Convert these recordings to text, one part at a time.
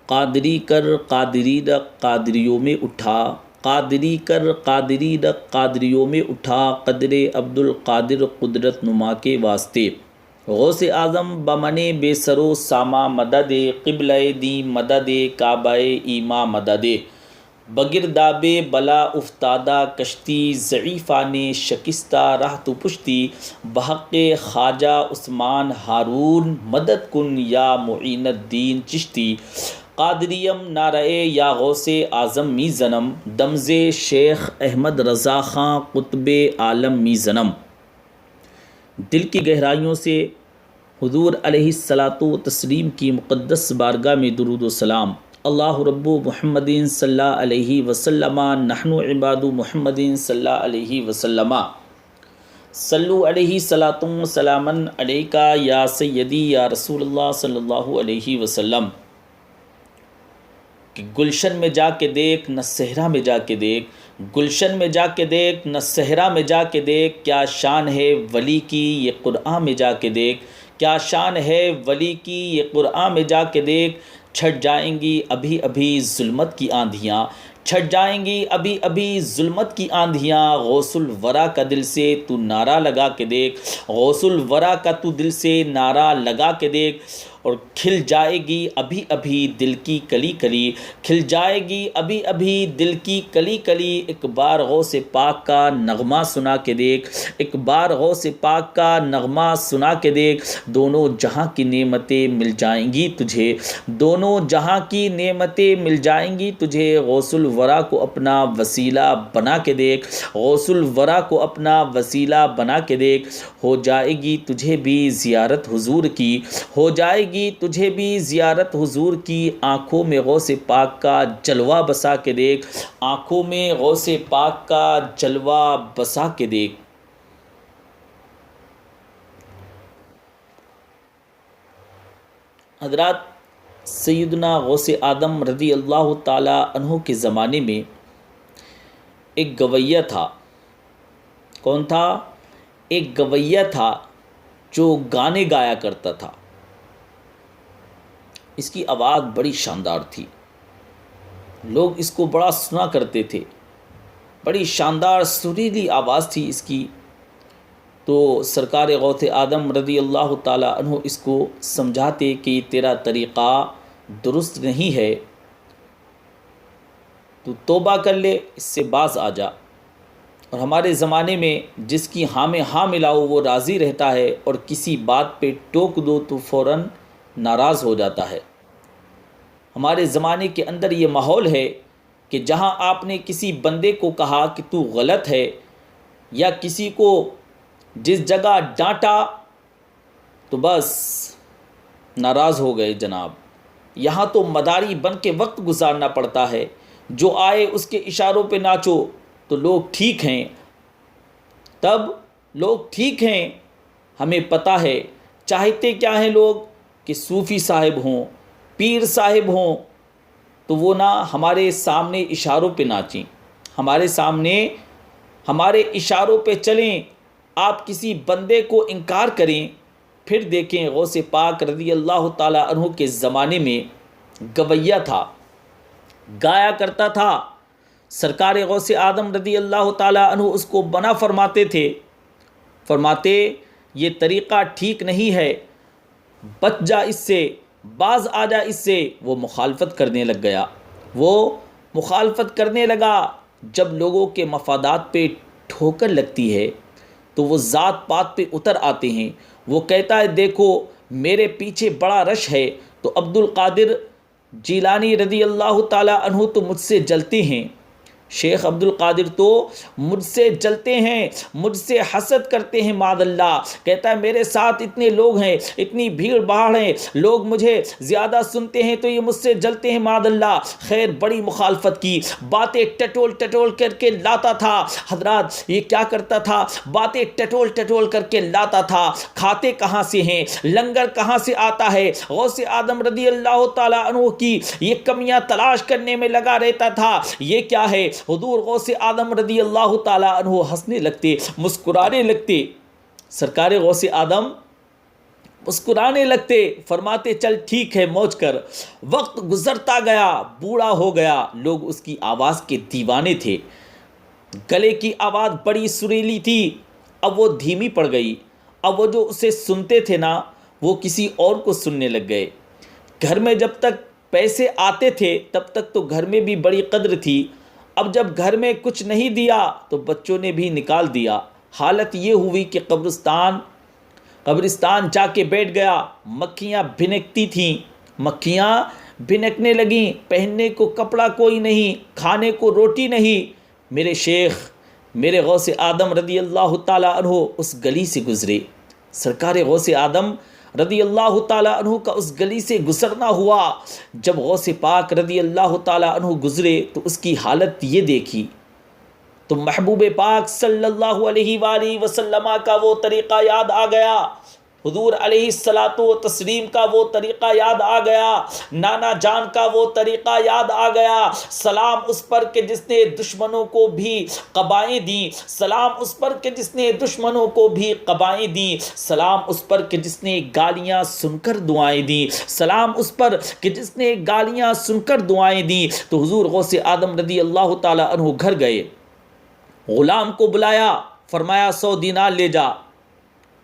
قادری کر قادری رق قادریوں میں اٹھا، قادری کر قادری رق قادریوں میں اٹھا، قدر عبد القادر قدرت نما کے واسطے۔ غوث اعظم بمن بے سرو ساما مدد، قبلہ دی مدد، کعبہ ایما مدد، بگرداب بلا افتادہ کشتی، ضعیفہ نے شکستہ راہ تو پشتی، بحق خواجہ عثمان ہارون، مدد کن یا معین الدین چشتی، قادریم نعرہ یا غوث اعظم می زنم، دمز شیخ احمد رضا خاں قطب عالم می زنم۔ دل کی گہرائیوں سے حضور علیہ الصلاۃ والتسلیم کی مقدس بارگاہ میں درود و سلام۔ اللہ رب محمد صلی اللہ علیہ وسلم، نحن عباد محمد صلی اللہ علیہ وسلم، صلو علیہ صلاۃ و سلاما علیکا یا سیدی یا رسول اللہ صلی اللہ علیہ وسلم۔ کہ گلشن میں جا کے دیکھ نہ صحرا میں جا کے دیکھ، گلشن میں جا کے دیکھ نہ صحرا میں جا کے دیکھ، کیا شان ہے ولی کی یہ قرآن میں جا کے دیکھ، کیا شان ہے ولی کی یہ قرآن میں جا کے دیکھ، چھٹ جائیں گی ابھی ابھی ظلمت کی آندھیاں، چھٹ جائیں گی ابھی ابھی ظلمت کی آندھیاں، غوث الورا کا دل سے تو نعرہ لگا کے دیکھ، غوث الورا کا تو دل سے نعرہ لگا کے دیکھ، اور کھل جائے گی ابھی ابھی دل کی کلی کلی، کھل جائے گی ابھی ابھی دل کی کلی کلی، ایک بار غوث پاک کا نغمہ سنا کے دیکھ، ایک بار غوث پاک کا نغمہ سنا کے دیکھ، دونوں جہاں کی نعمتیں مل جائیں گی تجھے، دونوں جہاں کی نعمتیں مل جائیں گی تجھے، غوث الورا کو اپنا وسیلہ بنا کے دیکھ، غوث الورا کو اپنا وسیلہ بنا کے دیکھ، ہو جائے گی تجھے بھی زیارت حضور کی، ہو جائے گی تجھے بھی زیارت حضور کی، آنکھوں میں غوث پاک کا جلوہ بسا کے دیکھ، آنکھوں میں غوث پاک کا جلوہ بسا کے دیکھ۔ حضرات، سیدنا غوث اعظم رضی اللہ تعالی عنہ کے زمانے میں ایک گویہ تھا۔ کون تھا؟ ایک گویہ تھا جو گانے گایا کرتا تھا۔ اس کی آواز بڑی شاندار تھی، لوگ اس کو بڑا سنا کرتے تھے، بڑی شاندار سریلی آواز تھی اس کی۔ تو سرکار غوث اعظم رضی اللہ تعالی عنہ اس کو سمجھاتے کہ تیرا طریقہ درست نہیں ہے، تو توبہ کر لے، اس سے باز آ جا۔ اور ہمارے زمانے میں جس کی ہاں میں ہاں ملاؤ وہ راضی رہتا ہے، اور کسی بات پہ ٹوک دو تو فوراً ناراض ہو جاتا ہے۔ ہمارے زمانے کے اندر یہ ماحول ہے کہ جہاں آپ نے کسی بندے کو کہا کہ تو غلط ہے، یا کسی کو جس جگہ ڈانٹا تو بس ناراض ہو گئے جناب۔ یہاں تو مداری بن کے وقت گزارنا پڑتا ہے، جو آئے اس کے اشاروں پہ ناچو تو لوگ ٹھیک ہیں، تب لوگ ٹھیک ہیں۔ ہمیں پتہ ہے چاہتے کیا ہیں لوگ، کہ صوفی صاحب ہوں، پیر صاحب ہوں، تو وہ نہ ہمارے سامنے اشاروں پہ ناچیں، ہمارے سامنے ہمارے اشاروں پہ چلیں۔ آپ کسی بندے کو انکار کریں، پھر دیکھیں غوث پاک رضی اللہ تعالی عنہ کے زمانے میں گویہ تھا، گایا کرتا تھا۔ سرکار غوث اعظم رضی اللہ تعالی عنہ اس کو منع فرماتے تھے، فرماتے یہ طریقہ ٹھیک نہیں ہے، بچ جا اس سے، باز آ جا اس سے۔ وہ مخالفت کرنے لگ گیا، وہ مخالفت کرنے لگا۔ جب لوگوں کے مفادات پہ ٹھوکر لگتی ہے تو وہ ذات پات پہ اتر آتے ہیں۔ وہ کہتا ہے دیکھو میرے پیچھے بڑا رش ہے، تو عبد القادر جیلانی رضی اللہ تعالی عنہ تو مجھ سے جلتے ہیں، شیخ عبد القادر تو مجھ سے جلتے ہیں، مجھ سے حسد کرتے ہیں معاذ اللہ۔ کہتا ہے میرے ساتھ اتنے لوگ ہیں، اتنی بھیڑ بھاڑ ہے، لوگ مجھے زیادہ سنتے ہیں تو یہ مجھ سے جلتے ہیں معاذ اللہ۔ خیر بڑی مخالفت کی، باتیں ٹٹول ٹٹول کر کے لاتا تھا۔ حضرات یہ کیا کرتا تھا؟ باتیں ٹٹول ٹٹول کر کے لاتا تھا۔ کھاتے کہاں سے ہیں، لنگر کہاں سے آتا ہے؟ غوث اعظم رضی اللہ تعالی عنہ کی یہ کمیاں تلاش کرنے میں لگا رہتا تھا۔ یہ کیا ہے؟ حضور غوث اعظم رضی اللہ تعالی عنہ ہنسنے لگتے، مسکرانے لگتے۔ سرکار غوث اعظم مسکرانے لگتے، فرماتے چل ٹھیک ہے موج کر۔ وقت گزرتا گیا، بوڑھا ہو گیا، لوگ اس کی آواز کے دیوانے تھے۔ گلے کی آواز بڑی سریلی تھی، اب وہ دھیمی پڑ گئی۔ اب وہ جو اسے سنتے تھے نا، وہ کسی اور کو سننے لگ گئے۔ گھر میں جب تک پیسے آتے تھے تب تک تو گھر میں بھی بڑی قدر تھی، اب جب گھر میں کچھ نہیں دیا تو بچوں نے بھی نکال دیا۔ حالت یہ ہوئی کہ قبرستان جا کے بیٹھ گیا۔ مکھیاں بھنکتی تھیں، مکھیاں بھنکنے لگیں، پہننے کو کپڑا کوئی نہیں، کھانے کو روٹی نہیں۔ میرے شیخ، میرے غوث آدم رضی اللہ تعالیٰ عنہ اس گلی سے گزرے۔ سرکار غوث آدم رضی اللہ تعالیٰ عنہ کا اس گلی سے گزرنا ہوا۔ جب غوث پاک رضی اللہ تعالیٰ عنہ گزرے تو اس کی حالت یہ دیکھی تو محبوب پاک صلی اللہ علیہ وآلہ وسلم کا وہ طریقہ یاد آ گیا، حضور علیہ الصلاۃ والتسلیم کا وہ طریقہ یاد آ گیا، نانا جان کا وہ طریقہ یاد آ گیا۔ سلام اس پر کہ جس نے دشمنوں کو بھی قبائیں دیں، سلام اس پر کہ جس نے دشمنوں کو بھی قبائیں دیں، سلام اس پر کہ جس نے گالیاں سن کر دعائیں دیں، سلام اس پر کہ جس نے گالیاں سن کر دعائیں دیں۔ تو حضور غوث آدم رضی اللہ تعالیٰ عنہ گھر گئے، غلام کو بلایا، فرمایا 100 دینار لے جا،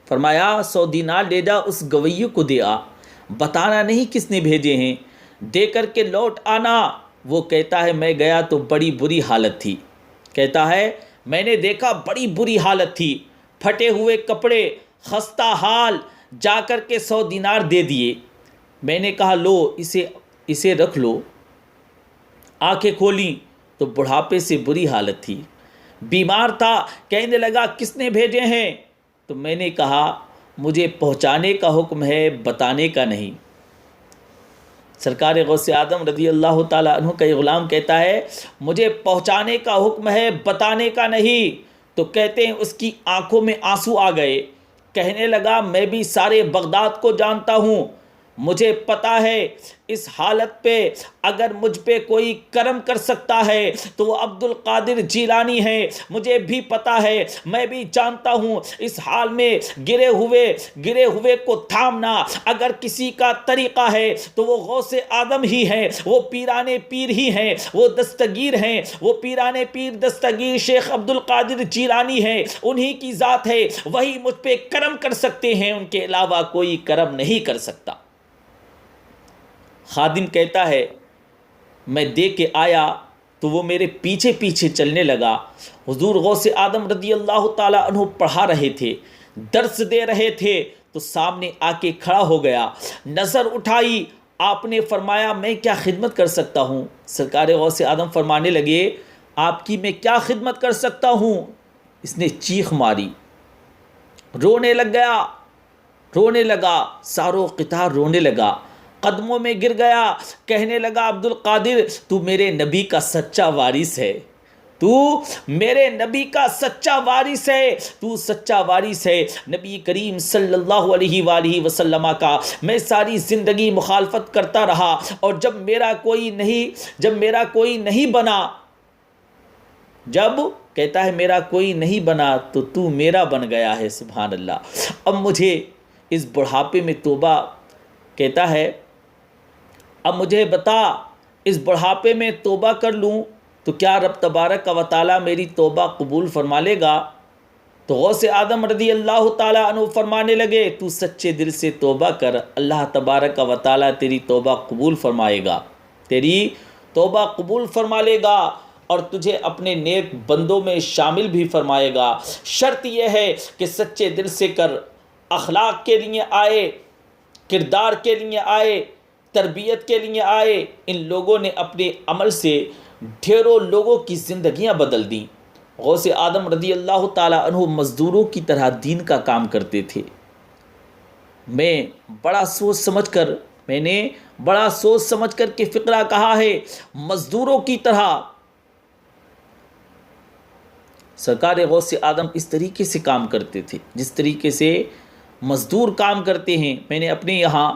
فرمایا 100 دینار لے جا، اس گویے کو دے آ، بتانا نہیں کس نے بھیجے ہیں، دے کر کے لوٹ آنا۔ وہ کہتا ہے میں گیا تو بڑی بری حالت تھی، کہتا ہے میں نے دیکھا بڑی بری حالت تھی، پھٹے ہوئے کپڑے، خستہ حال، جا کر کے 100 دینار دے دیے۔ میں نے کہا لو اسے رکھ لو۔ آنکھیں کھولیں تو بڑھاپے سے بری حالت تھی، بیمار تھا، کہنے لگا کس نے بھیجے ہیں؟ تو میں نے کہا مجھے پہنچانے کا حکم ہے، بتانے کا نہیں۔ سرکار غوث آدم رضی اللہ تعالیٰ عنہ کا یہ غلام کہتا ہے مجھے پہنچانے کا حکم ہے، بتانے کا نہیں۔ تو کہتے ہیں اس کی آنکھوں میں آنسو آ گئے، کہنے لگا میں بھی سارے بغداد کو جانتا ہوں، مجھے پتا ہے اس حالت پہ اگر مجھ پہ کوئی کرم کر سکتا ہے تو وہ عبد القادر جیلانی ہے، مجھے بھی پتا ہے، میں بھی جانتا ہوں اس حال میں گرے ہوئے کو تھامنا اگر کسی کا طریقہ ہے تو وہ غوث آدم ہی ہے، وہ پیرانے پیر ہی ہیں، وہ دستگیر ہیں، وہ پیرانے پیر دستگیر شیخ عبد القادر جیلانی ہیں، انہی کی ذات ہے، وہی مجھ پہ کرم کر سکتے ہیں، ان کے علاوہ کوئی کرم نہیں کر سکتا۔ خادم کہتا ہے میں دے کے آیا تو وہ میرے پیچھے پیچھے چلنے لگا۔ حضور غوث آدم رضی اللہ تعالیٰ عنہ پڑھا رہے تھے، درس دے رہے تھے، تو سامنے آ کے کھڑا ہو گیا، نظر اٹھائی، آپ نے فرمایا میں کیا خدمت کر سکتا ہوں؟ سرکار غوث آدم فرمانے لگے آپ کی میں کیا خدمت کر سکتا ہوں؟ اس نے چیخ ماری، رونے لگا، سارو قطار رونے لگا، قدموں میں گر گیا، کہنے لگا عبد القادر تو میرے نبی کا سچا وارث ہے، تو میرے نبی کا سچا وارث ہے، تو سچا وارث ہے نبی کریم صلی اللہ علیہ وآلہ وسلم کا۔ میں ساری زندگی مخالفت کرتا رہا اور جب میرا کوئی نہیں بنا، جب کہتا ہے میرا کوئی نہیں بنا تو میرا بن گیا ہے، سبحان اللہ۔ اب مجھے اس بڑھاپے میں توبہ، کہتا ہے اب مجھے بتا اس بڑھاپے میں توبہ کر لوں تو کیا رب تبارک و تعالیٰ میری توبہ قبول فرما لے گا؟ تو غوث آدم رضی اللہ تعالیٰ عنہ فرمانے لگے تو سچے دل سے توبہ کر، اللہ تبارک و تعالیٰ تیری توبہ قبول فرمائے گا، تیری توبہ قبول فرما لے گا اور تجھے اپنے نیک بندوں میں شامل بھی فرمائے گا۔ شرط یہ ہے کہ سچے دل سے کر، اخلاق کے لیے آئے، کردار کے لیے آئے، تربیت کے لیے آئے۔ ان لوگوں نے اپنے عمل سے ڈھیروں لوگوں کی زندگیاں بدل دیں۔ غوث آدم رضی اللہ تعالیٰ عنہ مزدوروں کی طرح دین کا کام کرتے تھے۔ میں نے بڑا سوچ سمجھ کر کہ فقرہ کہا ہے مزدوروں کی طرح۔ سرکار غوث آدم اس طریقے سے کام کرتے تھے جس طریقے سے مزدور کام کرتے ہیں۔ میں نے اپنے یہاں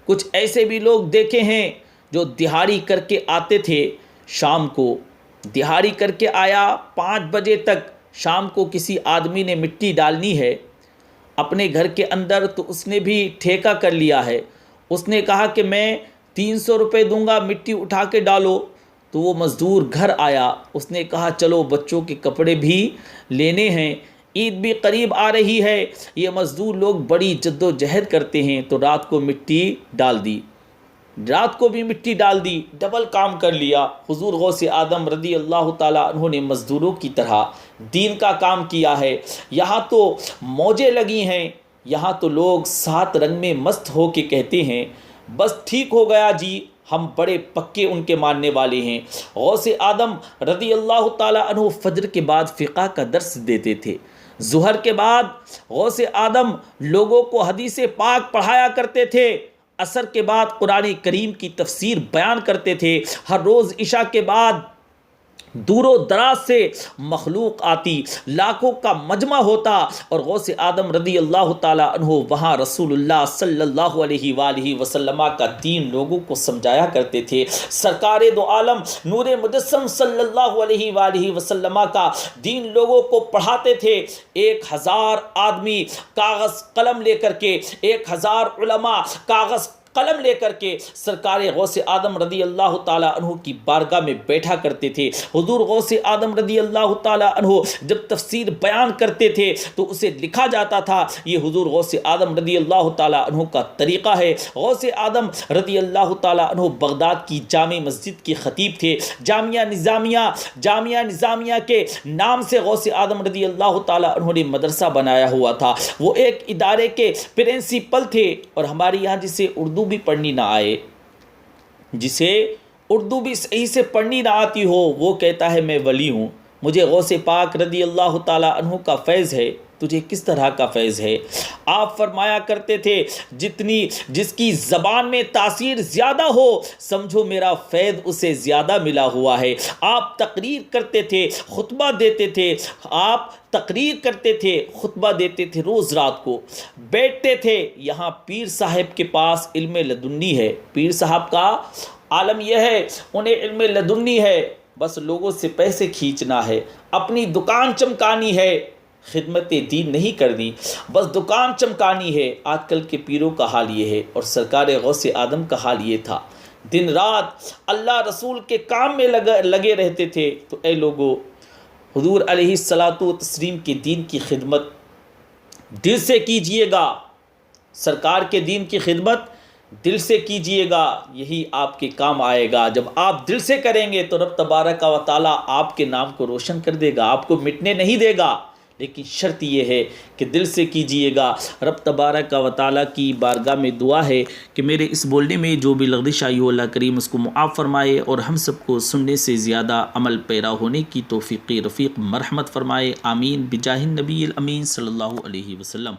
کچھ ایسے بھی لوگ دیکھے ہیں جو دہاڑی کر کے آتے تھے، شام کو دہاڑی کر کے آیا 5 بجے تک، شام کو کسی آدمی نے مٹی ڈالنی ہے، اپنے گھر کے اندر تو اس نے بھی ٹھیکہ کر لیا ہے. اس نے کہا کہ میں 300 روپے دوں گا، مٹی اٹھا کے ڈالو. تو وہ مزدور گھر آیا، اس نے کہا چلو بچوں کے کپڑے بھی لینے ہیں، عید بھی قریب آ رہی ہے. یہ مزدور لوگ بڑی جد و جہد کرتے ہیں، تو رات کو مٹی ڈال دی، رات کو بھی مٹی ڈال دی، ڈبل کام کر لیا. حضور غوث اعظم رضی اللہ تعالیٰ عنہ نے مزدوروں کی طرح دین کا کام کیا ہے. یہاں تو موجیں لگی ہیں، یہاں تو لوگ 7 رنگ میں مست ہو کے کہتے ہیں بس ٹھیک ہو گیا جی، ہم بڑے پکے ان کے ماننے والے ہیں. غوث اعظم رضی اللہ تعالیٰ عنہ فجر کے بعد فقہ کا درس دیتے تھے. ظہر کے بعد غوث اعظم لوگوں کو حدیث پاک پڑھایا کرتے تھے. عصر کے بعد قرآن کریم کی تفسیر بیان کرتے تھے. ہر روز عشاء کے بعد دور و دراز سے مخلوق آتی، لاکھوں کا مجمع ہوتا، اور غوث اعظم رضی اللہ تعالیٰ عنہ وہاں رسول اللہ صلی اللہ علیہ وآلہ وسلم کا دین لوگوں کو سمجھایا کرتے تھے. سرکار دو عالم نور مجسم صلی اللہ علیہ وآلہ وسلم کا دین لوگوں کو پڑھاتے تھے. 1000 آدمی کاغذ قلم لے کر کے، 1000 علماء کاغذ قلم لے کر کے سرکار غوث اعظم رضی اللہ تعالیٰ عنہ کی بارگاہ میں بیٹھا کرتے تھے. حضور غوث اعظم رضی اللہ تعالیٰ عنہ جب تفسیر بیان کرتے تھے تو اسے لکھا جاتا تھا. یہ حضور غوث اعظم رضی اللہ تعالیٰ عنہ کا طریقہ ہے. غوث اعظم رضی اللہ تعالیٰ عنہ بغداد کی جامع مسجد کے خطیب تھے. جامعہ نظامیہ کے نام سے غوث اعظم رضی اللہ تعالیٰ عنہ نے مدرسہ بنایا ہوا تھا. وہ ایک ادارے کے پرنسپل تھے. اور ہمارے یہاں جسے اردو بھی پڑھنی نہ آئے، جسے اردو بھی صحیح سے پڑھنی نہ آتی ہو، وہ کہتا ہے میں ولی ہوں، مجھے غوث پاک رضی اللہ تعالیٰ عنہ کا فیض ہے. تجھے کس طرح کا فیض ہے؟ آپ فرمایا کرتے تھے جس کی زبان میں تاثیر زیادہ ہو سمجھو میرا فیض اسے زیادہ ملا ہوا ہے. آپ تقریر کرتے تھے، خطبہ دیتے تھے، خطبہ دیتے تھے، روز رات کو بیٹھتے تھے. یہاں پیر صاحب کے پاس علم لدنی ہے. پیر صاحب کا عالم یہ ہے، انہیں علم لدنی ہے، بس لوگوں سے پیسے کھینچنا ہے، اپنی دکان چمکانی ہے، خدمت دین نہیں کرنی، بس دکان چمکانی ہے. آج کل کے پیروں کا حال یہ ہے، اور سرکار غوث اعظم کا حال یہ تھا. دن رات اللہ رسول کے کام میں لگے رہتے تھے. تو اے لوگو، حضور علیہ الصلاۃ والتسلیم کے دین کی خدمت دل سے کیجئے گا، سرکار کے دین کی خدمت دل سے کیجئے گا، یہی آپ کے کام آئے گا. جب آپ دل سے کریں گے تو رب تبارک و تعالیٰ آپ کے نام کو روشن کر دے گا، آپ کو مٹنے نہیں دے گا. لیکن شرط یہ ہے کہ دل سے کیجئے گا. رب تبارک و تعالیٰ کی بارگاہ میں دعا ہے کہ میرے اس بولنے میں جو بھی لغزش آئی ہو اللہ کریم اس کو معاف فرمائے، اور ہم سب کو سننے سے زیادہ عمل پیرا ہونے کی توفیق رفیق مرحمت فرمائے. آمین بجاہ النبی الامین صلی اللہ علیہ وسلم.